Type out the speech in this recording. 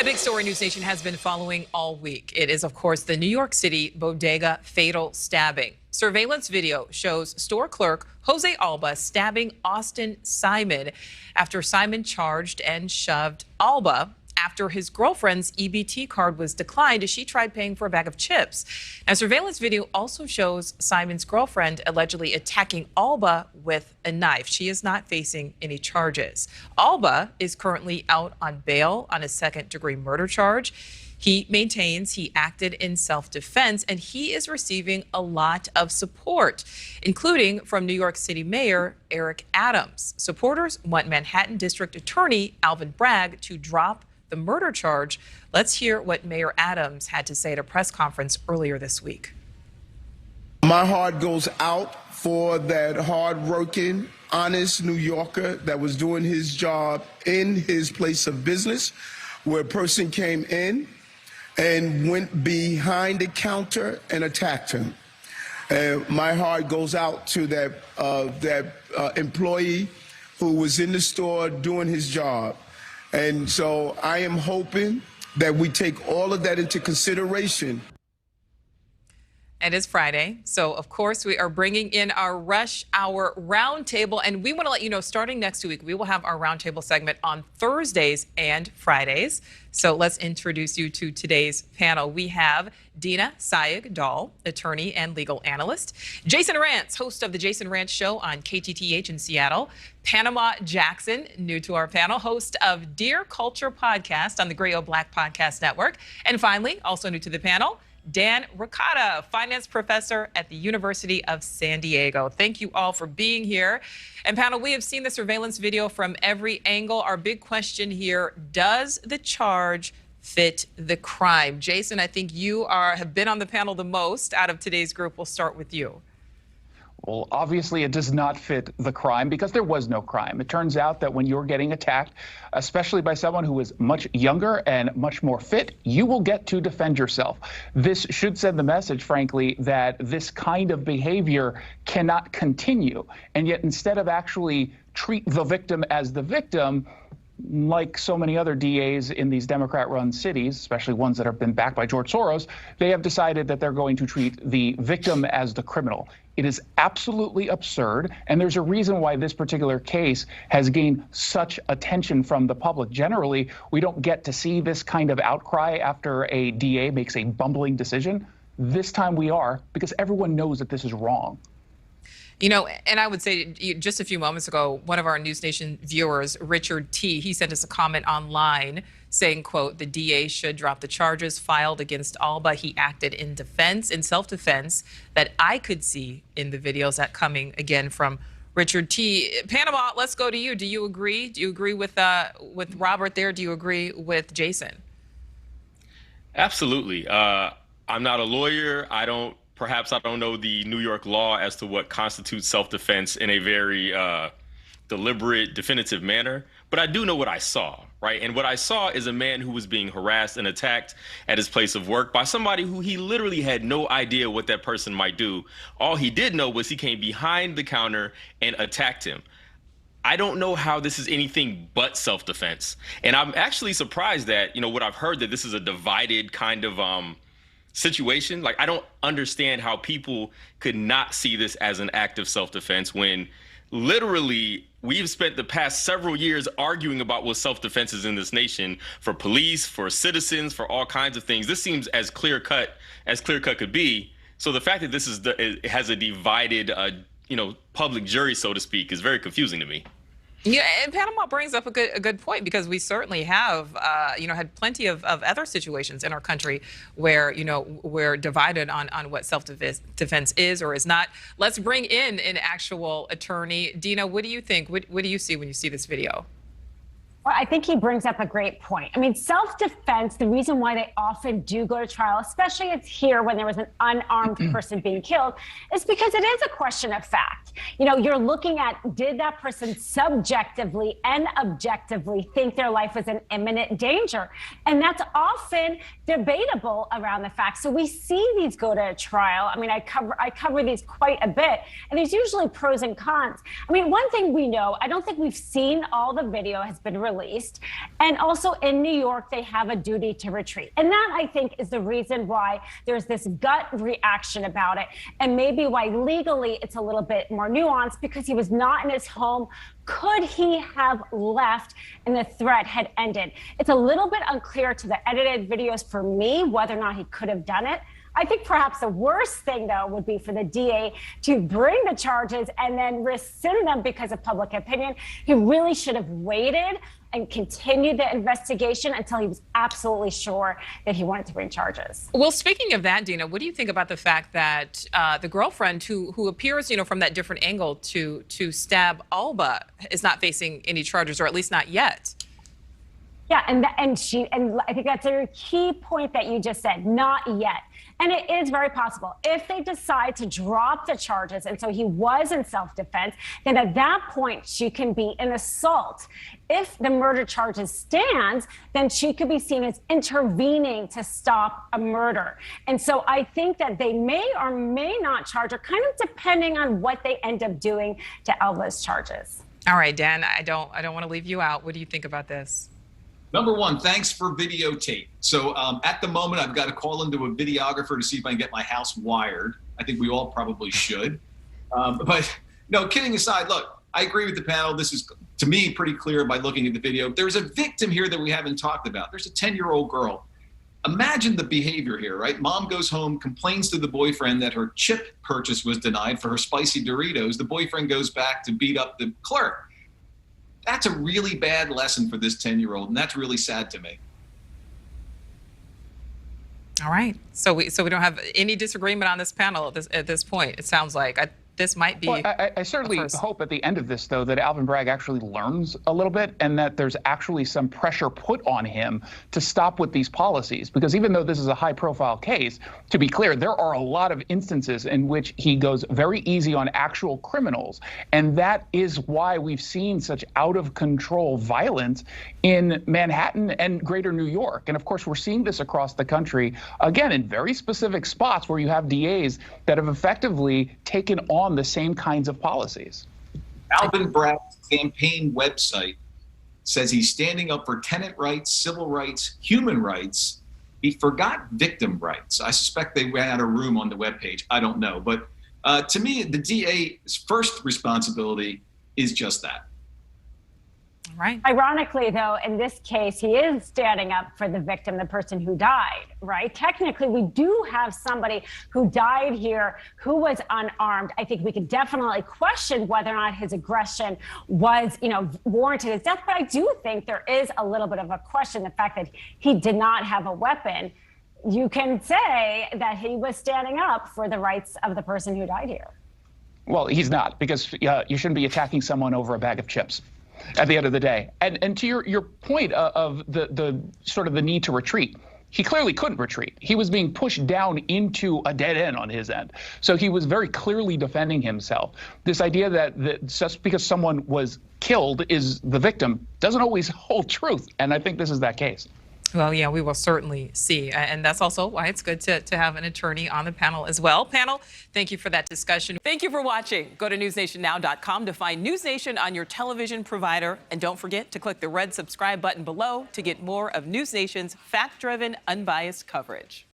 A big story NewsNation has been following all week. It is, of course, the New York City Bodega fatal stabbing. Surveillance video shows store clerk Jose Alba stabbing Austin Simon after Simon charged and shoved Alba after his girlfriend's EBT card was declined as she tried paying for a bag of chips. Now, surveillance video also shows Simon's girlfriend allegedly attacking Alba with a knife. She is not facing any charges. Alba is currently out on bail on a second-degree murder charge. He maintains he acted in self-defense, and he is receiving a lot of support, including from New York City Mayor Eric Adams. Supporters want Manhattan District Attorney Alvin Bragg to drop the murder charge. Let's hear what Mayor Adams had to say at a press conference earlier this week. My heart goes out for that hard-working, honest New Yorker that was doing his job in his place of business, where a person came in and went behind the counter and attacked him. My heart goes out to that employee who was in the store doing his job. And so I am hoping that we take all of that into consideration. It is Friday, so of course we are bringing in our Rush Hour Roundtable, and we want to let you know starting next week we will have our Roundtable segment on Thursdays and Fridays. So let's introduce you to today's panel. We have Dina Sayegh Doll, attorney and legal analyst. Jason Rantz, host of the Jason Rantz Show on KTTH in Seattle. Panama Jackson, new to our panel, host of Dear Culture podcast on the Gray O Black Podcast Network. And finally, also new to the panel, Dan Roccato, finance professor at the University of San Diego. Thank you all for being here. And panel, we have seen the surveillance video from every angle. Our big question here, does the charge fit the crime? Jason, I think you have been on the panel the most out of today's group. We'll start with you. Well, obviously, it does not fit the crime because there was no crime. It turns out that when you're getting attacked, especially by someone who is much younger and much more fit, you will get to defend yourself. This should send the message, frankly, that this kind of behavior cannot continue. And yet, instead of actually treat the victim as the victim, like so many other DAs in these Democrat-run cities, especially ones that have been backed by George Soros, they have decided that they're going to treat the victim as the criminal. It is absolutely absurd, and there's a reason why this particular case has gained such attention from the public. Generally, we don't get to see this kind of outcry after a DA makes a bumbling decision. This time we are, because everyone knows that this is wrong. You know, and I would say just a few moments ago, one of our NewsNation viewers, Richard T., he sent us a comment online saying, quote, the DA should drop the charges filed against Alba. He acted in defense, in self-defense, that I could see in the videos. That coming again from Richard T. Panama, let's go to you. Do you agree? Do you agree with Robert there? Do you agree with Jason? Absolutely. I'm not a lawyer. Perhaps I don't know the New York law as to what constitutes self-defense in a very deliberate, definitive manner, but I do know what I saw, right? And what I saw is a man who was being harassed and attacked at his place of work by somebody who he literally had no idea what that person might do. All he did know was he came behind the counter and attacked him. I don't know how this is anything but self-defense. And I'm actually surprised that, what I've heard, that this is a divided kind of situation. Like, I don't understand how people could not see this as an act of self-defense when literally we've spent the past several years arguing about what self-defense is in this nation, for police, for citizens, for all kinds of things. This seems as clear-cut could be. So the fact that this it has a divided, public jury, so to speak, is very confusing to me. Yeah, and Panama brings up a good point, because we certainly have, had plenty of other situations in our country where, we're divided on what self-defense is or is not. Let's bring in an actual attorney. Dina, what do you think? What do you see when you see this video? Well, I think he brings up a great point. I mean, self-defense, the reason why they often do go to trial, especially it's here when there was an unarmed person being killed, is because it is a question of fact. You're looking at, did that person subjectively and objectively think their life was in imminent danger? And that's often debatable around the facts. So we see these go to a trial. I mean, I cover these quite a bit, and there's usually pros and cons. I mean, one thing we know, I don't think we've seen all the video has been released released. And also in New York, they have a duty to retreat. And that, I think, is the reason why there's this gut reaction about it, and maybe why legally it's a little bit more nuanced, because he was not in his home. Could he have left and the threat had ended? It's a little bit unclear to the edited videos for me whether or not he could have done it. I think perhaps the worst thing, though, would be for the DA to bring the charges and then rescind them because of public opinion. He really should have waited and continued the investigation until he was absolutely sure that he wanted to bring charges. Well, speaking of that, Dina, what do you think about the fact that the girlfriend who appears, from that different angle to stab Alba is not facing any charges, or at least not yet? Yeah, and I think that's a key point that you just said, not yet. And it is very possible if they decide to drop the charges, and so he was in self-defense, then at that point she can be an assault. If the murder charges stands, then she could be seen as intervening to stop a murder. And so I think that they may or may not charge her, kind of depending on what they end up doing to Alba's charges. All right, Dan, I don't want to leave you out. What do you think about this? Number one, thanks for videotape. So at the moment, I've got to call into a videographer to see if I can get my house wired. I think we all probably should. But no, kidding aside, look, I agree with the panel. This is, to me, pretty clear by looking at the video. There's a victim here that we haven't talked about. There's a 10-year-old girl. Imagine the behavior here, right? Mom goes home, complains to the boyfriend that her chip purchase was denied for her spicy Doritos. The boyfriend goes back to beat up the clerk. That's a really bad lesson for this 10-year-old, and that's really sad to me. All right. So we don't have any disagreement on this panel at this point. It sounds like this might be. Well, I certainly hope at the end of this, though, that Alvin Bragg actually learns a little bit, and that there's actually some pressure put on him to stop with these policies. Because even though this is a high-profile case, to be clear, there are a lot of instances in which he goes very easy on actual criminals, and that is why we've seen such out-of-control violence in Manhattan and greater New York. And of course, we're seeing this across the country, again, in very specific spots where you have DAs that have effectively taken on the same kinds of policies. Alvin Bragg's campaign website says he's standing up for tenant rights, civil rights, human rights. He forgot victim rights. I suspect they ran out of room on the webpage. I don't know. But to me, the DA's first responsibility is just that. Right. Ironically, though, in this case, he is standing up for the victim, the person who died, right? Technically, we do have somebody who died here who was unarmed. I think we could definitely question whether or not his aggression was, warranted his death. But I do think there is a little bit of a question, the fact that he did not have a weapon. You can say that he was standing up for the rights of the person who died here. Well, he's not, because you shouldn't be attacking someone over a bag of chips at the end of the day. And to your point of the sort of the need to retreat, he clearly couldn't retreat. He was being pushed down into a dead end on his end. So he was very clearly defending himself. This idea that just because someone was killed is the victim doesn't always hold truth. And I think this is that case. Well, yeah, we will certainly see. And that's also why it's good to have an attorney on the panel as well. Panel, thank you for that discussion. Thank you for watching. Go to newsnationnow.com to find NewsNation on your television provider. And don't forget to click the red subscribe button below to get more of NewsNation's fact-driven, unbiased coverage.